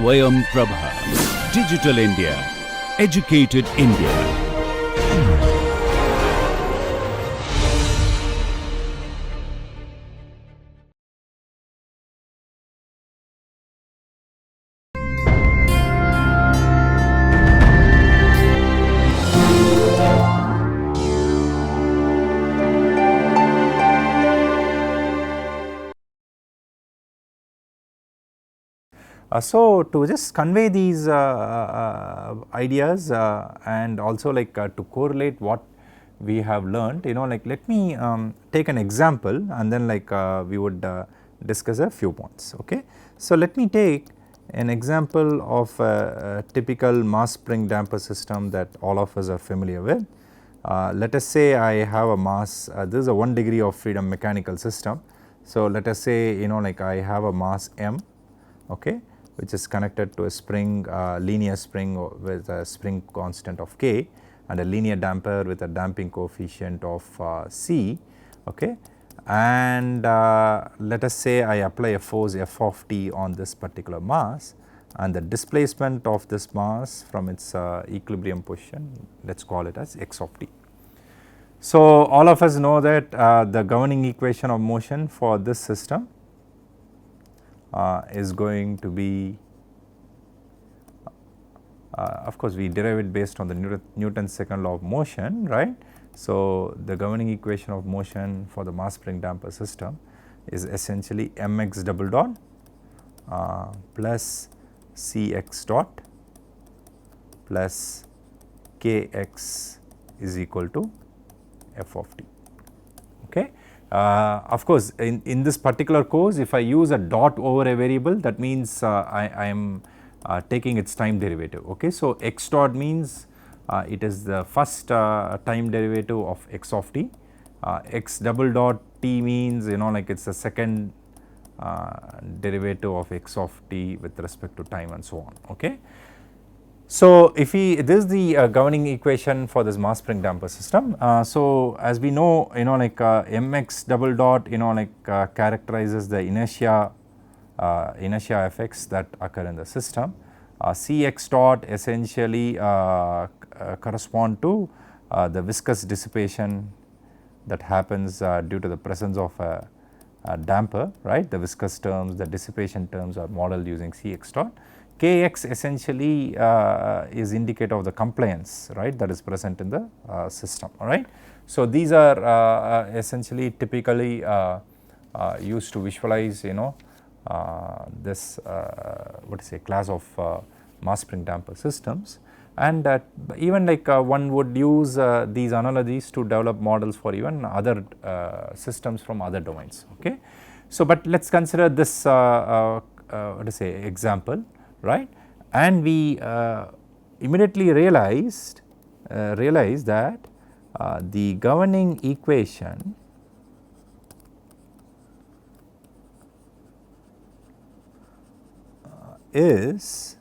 Swayam Prabha. Digital India. Educated India. So, to just convey these ideas and also like to correlate what we have learned, like let me take an example and then like we would discuss a few points. Okay. So, let me take an example of a typical mass spring damper system that all of us are familiar with. Let us say I have a mass, this is a 1 degree of freedom mechanical system. So, let us say like I have a mass m, okay, which is connected to a spring, linear spring with a spring constant of k and a linear damper with a damping coefficient of c, okay. And let us say I apply a force f of t on this particular mass, and the displacement of this mass from its equilibrium position, let us call it as x of t. So, all of us know that the governing equation of motion for this system is going to be, of course we derive it based on the Newton's second law of motion, right. So, the governing equation of motion for the mass spring damper system is essentially mx double dot plus cx dot plus kx is equal to f of t, okay. Of course, in this particular course, if I use a dot over a variable, that means I am taking its time derivative, okay. So, x dot means it is the first time derivative of x of t, x double dot t means like it is the second derivative of x of t with respect to time and so on, okay. So, if we, this is the governing equation for this mass spring damper system. So, as we know like mx double dot like characterizes the inertia effects that occur in the system. Cx dot essentially correspond to the viscous dissipation that happens due to the presence of a damper, right. The viscous terms, the dissipation terms are modeled using Cx dot. Kx essentially is indicator of the compliance, right, that is present in the system, all right. So, these are essentially typically used to visualize this what to say class of mass spring damper systems, and that even like one would use these analogies to develop models for even other systems from other domains, okay. So, but let us consider this what to say example, right, and we immediately realized that the governing equation is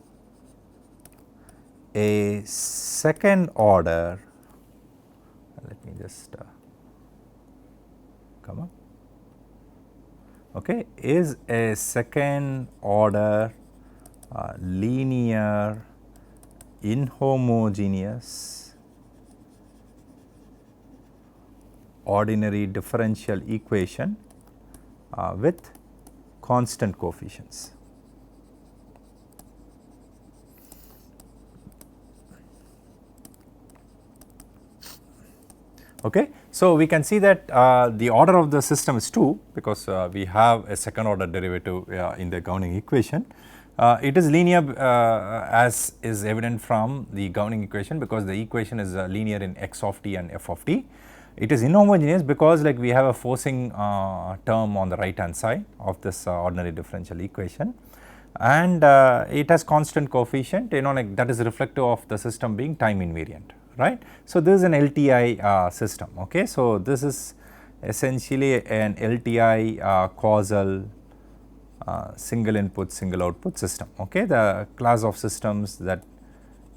a second order, let me just come up, okay, is a second order linear inhomogeneous ordinary differential equation with constant coefficients. Okay. So, we can see that the order of the system is 2 because we have a second order derivative in the governing equation. It is linear as is evident from the governing equation because the equation is linear in x of t and f of t. It is inhomogeneous because like we have a forcing term on the right hand side of this ordinary differential equation, and it has constant coefficient like that is reflective of the system being time invariant, right. So, this is an LTI system, okay. So, this is essentially an LTI causal single input single output system, okay. The class of systems that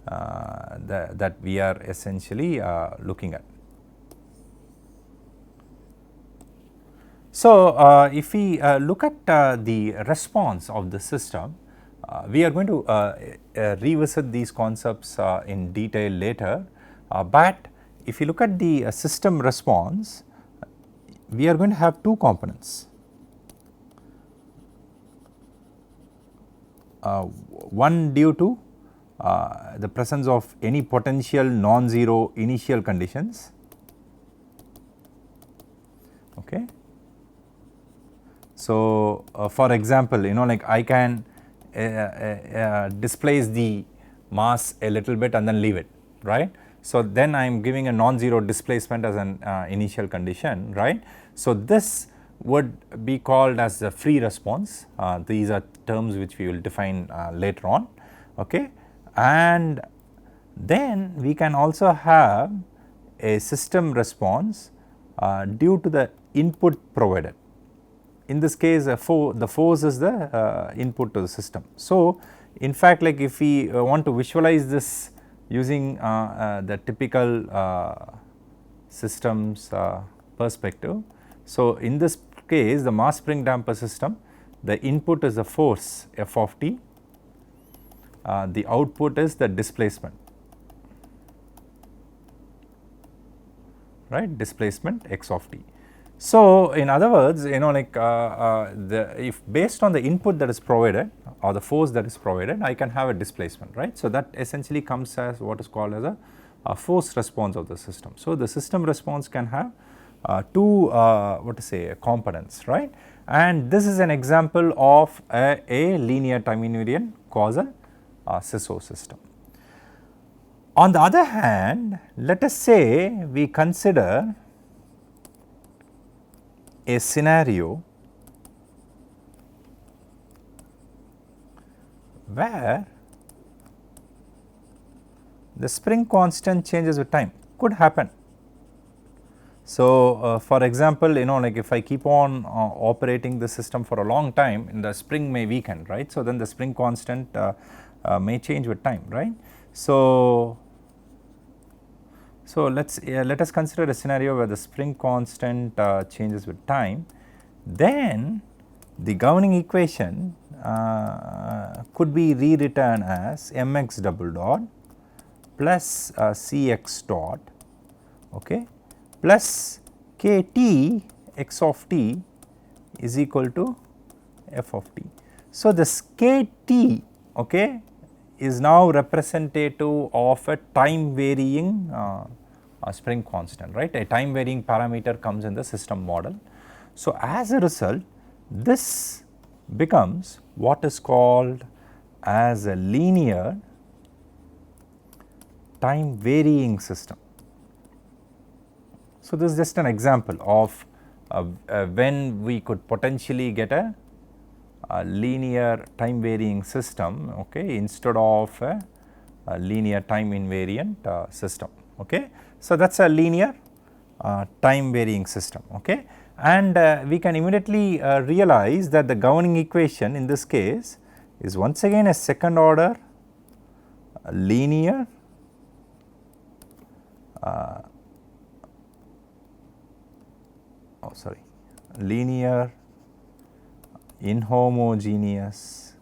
that we are essentially looking at. So, if we look at the response of the system, We are going to revisit these concepts in detail later, but if you look at the system response, we are going to have two components. One due to the presence of any potential non-zero initial conditions, okay. So, for example, like I can displace the mass a little bit and then leave it, right. So, then I am giving a non-zero displacement as an initial condition, right. So, this would be called as the free response. These are terms which we will define later on, okay. And then we can also have a system response due to the input provided. In this case, the force is the input to the system. So, in fact, like if we want to visualize this using the typical systems perspective. So, in this case, the mass spring damper system, the input is the force F of t, the output is the displacement, right, displacement x of t. So, in other words, like if based on the input that is provided or the force that is provided, I can have a displacement, right. So, that essentially comes as what is called as a force response of the system. So, the system response can have two components, right, and this is an example of a linear time invariant causal SISO system. On the other hand, let us say we consider a scenario where the spring constant changes with time. Could happen. So, for example, like if I keep on operating the system for a long time, the spring may weaken, right. So, then the spring constant may change with time, right. So, let us consider a scenario where the spring constant changes with time, then the governing equation could be rewritten as mx double dot plus cx dot, okay, plus kt x of t is equal to f of t. So, this kt, okay, is now representative of a time varying spring constant, right. A time varying parameter comes in the system model. So, as a result, this becomes what is called as a linear time varying system. So, this is just an example of when we could potentially get a linear time varying system, okay, instead of a linear time invariant system, okay. So, that is a linear time varying system, okay, and we can immediately realize that the governing equation in this case is once again a second order linear linear inhomogeneous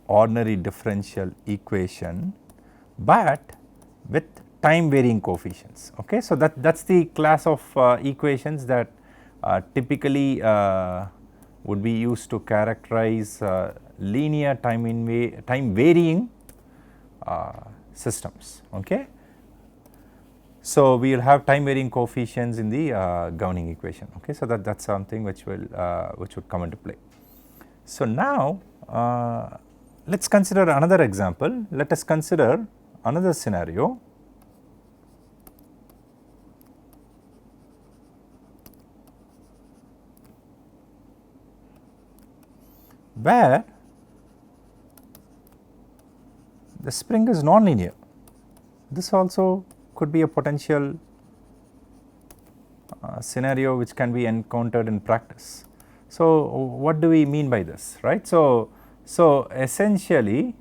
ordinary differential equation, but with time varying coefficients, okay. So, that is the class of equations that typically would be used to characterize linear time varying systems, okay. So, we will have time varying coefficients in the governing equation, okay. So, that is something which will would come into play. So, now let us consider another example. Let us consider another scenario where the spring is non-linear. This also could be a potential scenario which can be encountered in practice. So, what do we mean by this, right? So, essentially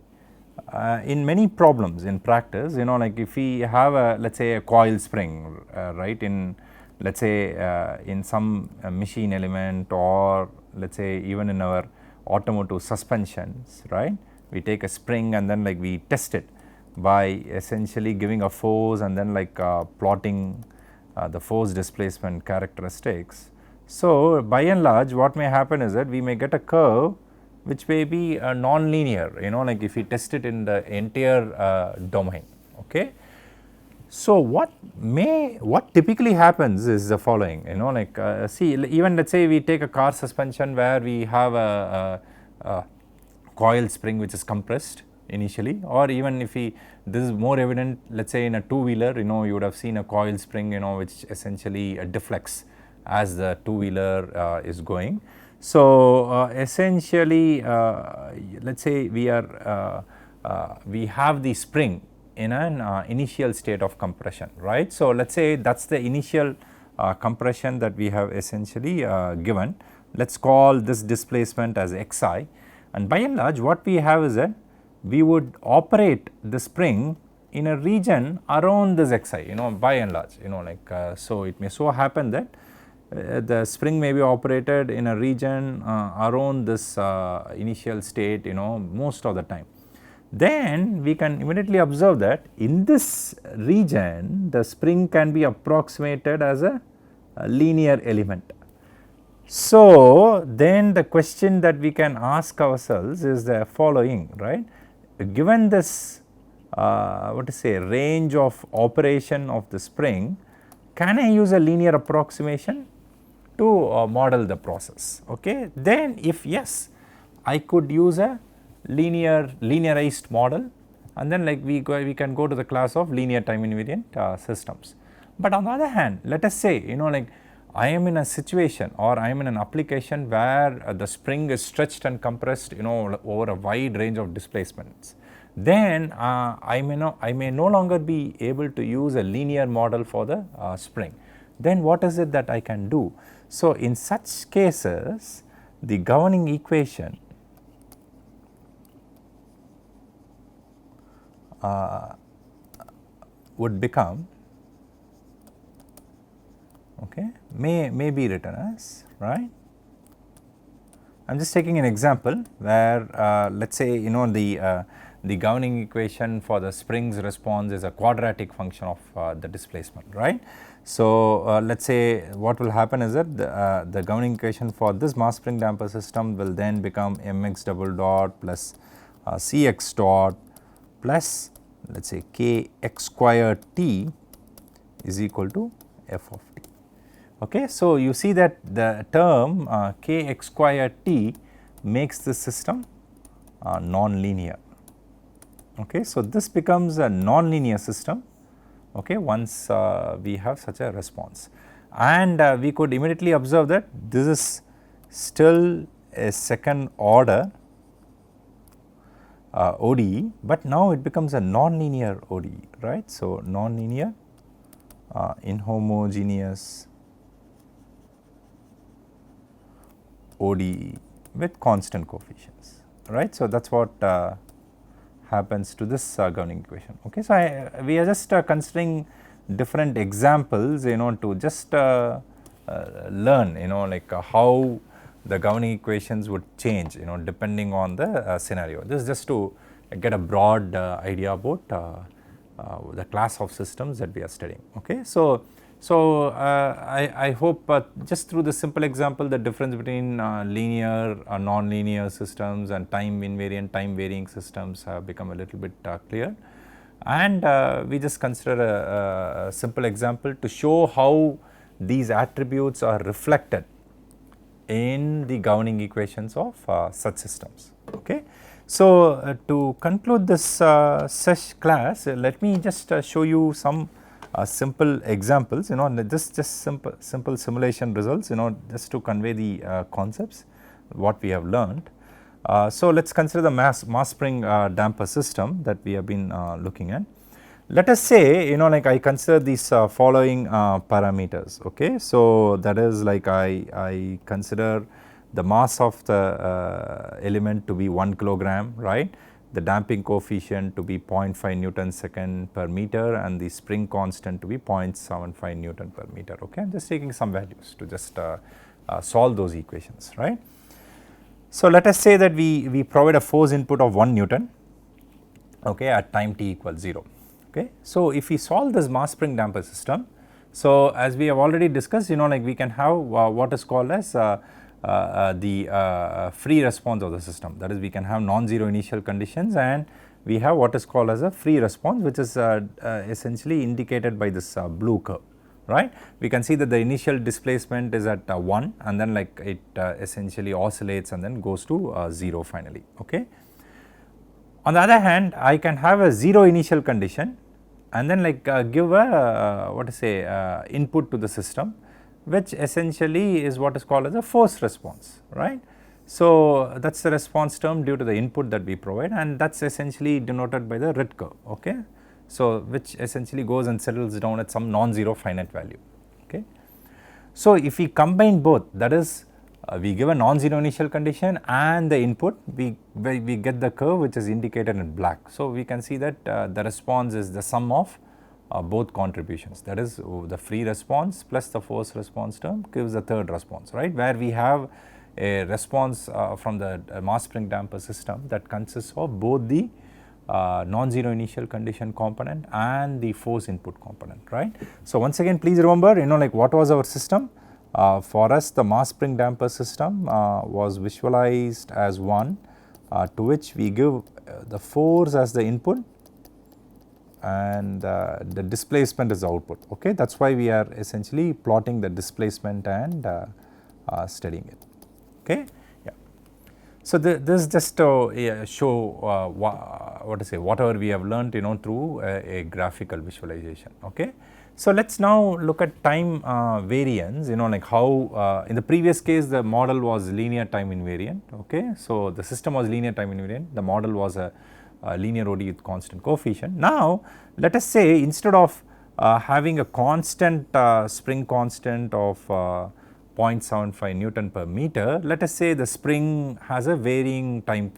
in many problems in practice, like if we have a, let us say, a coil spring, right, in let us say in some machine element or let us say even in our automotive suspensions, right, we take a spring and then like we test it by essentially giving a force and then like plotting the force displacement characteristics. So, by and large what may happen is that we may get a curve which may be non-linear, like if we test it in the entire domain. Okay. So, what typically happens is the following, like see, even let us say we take a car suspension where we have a coil spring which is compressed initially, or even if this is more evident, let us say in a two-wheeler, you would have seen a coil spring, which essentially deflects as the two-wheeler is going. So, essentially let us say we have the spring in an initial state of compression, right. So, let us say that is the initial compression that we have essentially given. Let us call this displacement as xi, and by and large what we have is that we would operate the spring in a region around this xi, by and large, like so it may so happen that the spring may be operated in a region around this initial state, most of the time. Then we can immediately observe that in this region the spring can be approximated as a linear element. So, then the question that we can ask ourselves is the following, right. Given this what to say range of operation of the spring, can I use a linear approximation to model the process? Okay. Then if yes, I could use a linearized model, and then like we can go to the class of linear time invariant systems. But on the other hand, let us say like I am in a situation or I am in an application where the spring is stretched and compressed over a wide range of displacements, then I may no longer be able to use a linear model for the spring. Then what is it that I can do? So, in such cases the governing equation would become, okay, may be written as, right. I am just taking an example where let us say the governing equation for the spring's response is a quadratic function of the displacement, right. So, let us say what will happen is that the governing equation for this mass spring damper system will then become mx double dot plus cx dot plus let us say kx square t is equal to f of t. Okay. So, you see that the term kx square t makes the system non-linear. Okay. So, this becomes a non-linear system, okay, once we have such a response, and we could immediately observe that this is still a second order ODE, but now it becomes a non-linear ODE, right. So, non-linear inhomogeneous ODE with constant coefficients, right. So, that is what happens to this governing equation. Okay. So, we are just considering different examples to just learn like how the governing equations would change depending on the scenario. This is just to get a broad idea about the class of systems that we are studying. Okay. So, I hope just through the simple example the difference between linear or non-linear systems and time invariant, time varying systems have become a little bit clear, and we just consider a simple example to show how these attributes are reflected in the governing equations of such systems. Okay. So, to conclude this class, let me just show you some simple examples, this just simple simulation results, just to convey the concepts what we have learned. So, let us consider the mass spring damper system that we have been looking at. Let us say like I consider these following parameters. Okay. So, that is like I consider the mass of the element to be 1 kilogram, right, the damping coefficient to be 0.5 Newton second per meter, and the spring constant to be 0.75 Newton per meter. Okay. I am just taking some values to just solve those equations, right. So, let us say that we provide a force input of 1 Newton, okay, at time t equals 0. Okay. So, if we solve this mass spring damper system, so as we have already discussed, like we can have what is called as the free response of the system, that is we can have non-zero initial conditions and we have what is called as a free response, which is essentially indicated by this blue curve, right. We can see that the initial displacement is at 1 and then like it essentially oscillates and then goes to 0 finally. Okay. On the other hand, I can have a 0 initial condition and then like give a what to say input to the system, which essentially is what is called as a force response, right. So, that is the response term due to the input that we provide and that is essentially denoted by the red curve, okay. So, which essentially goes and settles down at some non-zero finite value, okay. So, if we combine both, that is we give a non-zero initial condition and the input, we get the curve which is indicated in black. So, we can see that the response is the sum of both contributions, that is the free response plus the force response term gives the third response, right, where we have a response from the mass spring damper system that consists of both the non-zero initial condition component and the force input component, right. So, once again please remember, like what was our system? For us the mass spring damper system was visualized as one to which we give the force as the input and the displacement is the output, okay. That is why we are essentially plotting the displacement and studying it, okay. Yeah. So, this just to show what to say whatever we have learnt through a graphical visualization, okay. So, let us now look at time variance, like how in the previous case the model was linear time invariant, okay. So, the system was linear time invariant, the model was a linear ODE with constant coefficient. Now, let us say instead of having a constant spring constant of 0.75 Newton per meter, let us say the spring has a varying time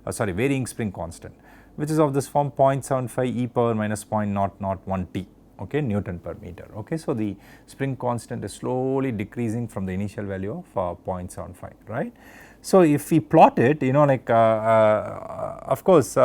varying spring constant, which is of this form 0.75 e power minus 0.001 t, okay, Newton per meter, okay. So, the spring constant is slowly decreasing from the initial value of 0.75, right. So, if we plot it, like of course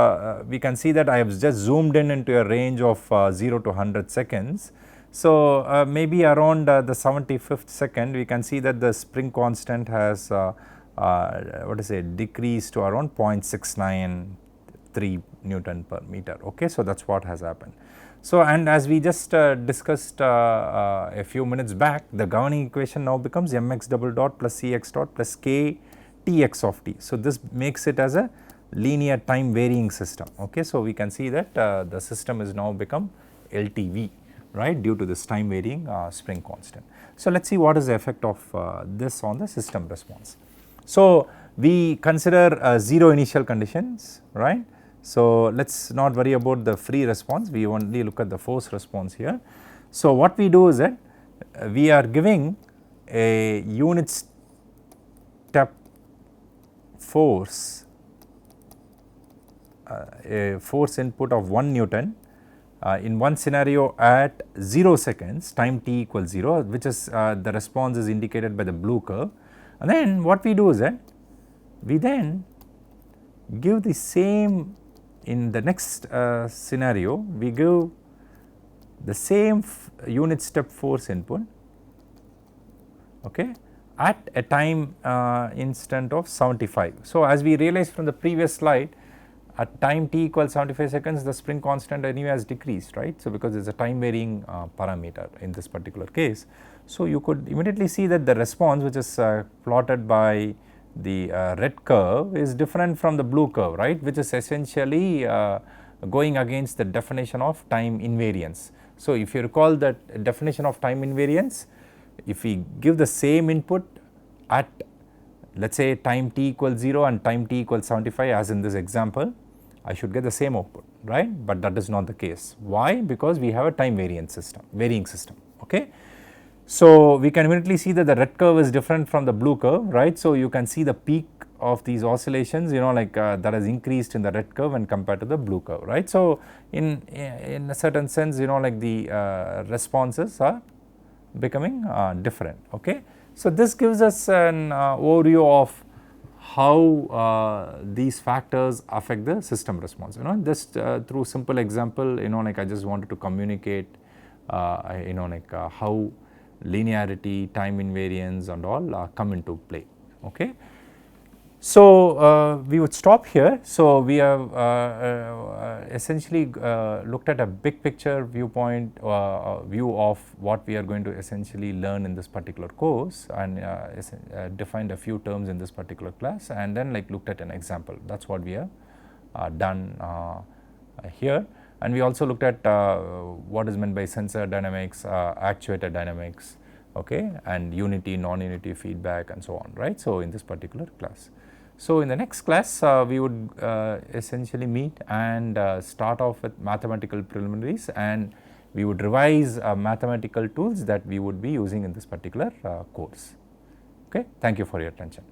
we can see that I have just zoomed in into a range of 0 to 100 seconds. So, maybe around the 75th second we can see that the spring constant has what to say decreased to around 0.693 Newton per meter, okay. So, that is what has happened. So, and as we just discussed a few minutes back, the governing equation now becomes mx double dot plus cx dot plus k Tx of t. So, this makes it as a linear time varying system, okay. So, we can see that the system is now become LTV, right, due to this time varying spring constant. So, let us see what is the effect of this on the system response. So, we consider 0 initial conditions, right. So, let us not worry about the free response, we only look at the force response here. So, what we do is that we are giving a unit step force, a force input of 1 Newton in one scenario at 0 seconds time t equals 0, which is the response is indicated by the blue curve. And then what we do is that we then give the same in the next scenario, we give the same unit step force input, okay, at a time instant of 75. So, as we realized from the previous slide, at time t equals 75 seconds the spring constant anyway has decreased, right. So, because it is a time varying parameter in this particular case. So, you could immediately see that the response which is plotted by the red curve is different from the blue curve, right, which is essentially going against the definition of time invariance. So, if you recall that definition of time invariance, if we give the same input at let us say time t equals 0 and time t equals 75 as in this example, I should get the same output, right, but that is not the case. Why? Because we have a time varying system, okay. So, we can immediately see that the red curve is different from the blue curve, right. So, you can see the peak of these oscillations, like that has increased in the red curve when compared to the blue curve, right. So, in a certain sense, like the responses are becoming different, okay. So, this gives us an overview of how these factors affect the system response. Just through simple example, like I just wanted to communicate how linearity, time invariance and all come into play. Okay. So, we would stop here. So, we have essentially looked at a big picture viewpoint view of what we are going to essentially learn in this particular course, and defined a few terms in this particular class, and then like looked at an example. That is what we have done here. And we also looked at what is meant by sensor dynamics, actuator dynamics, okay, and unity, non-unity feedback and so on, right. So, in this particular class. So, in the next class we would essentially meet and start off with mathematical preliminaries, and we would revise mathematical tools that we would be using in this particular course. Okay. Thank you for your attention.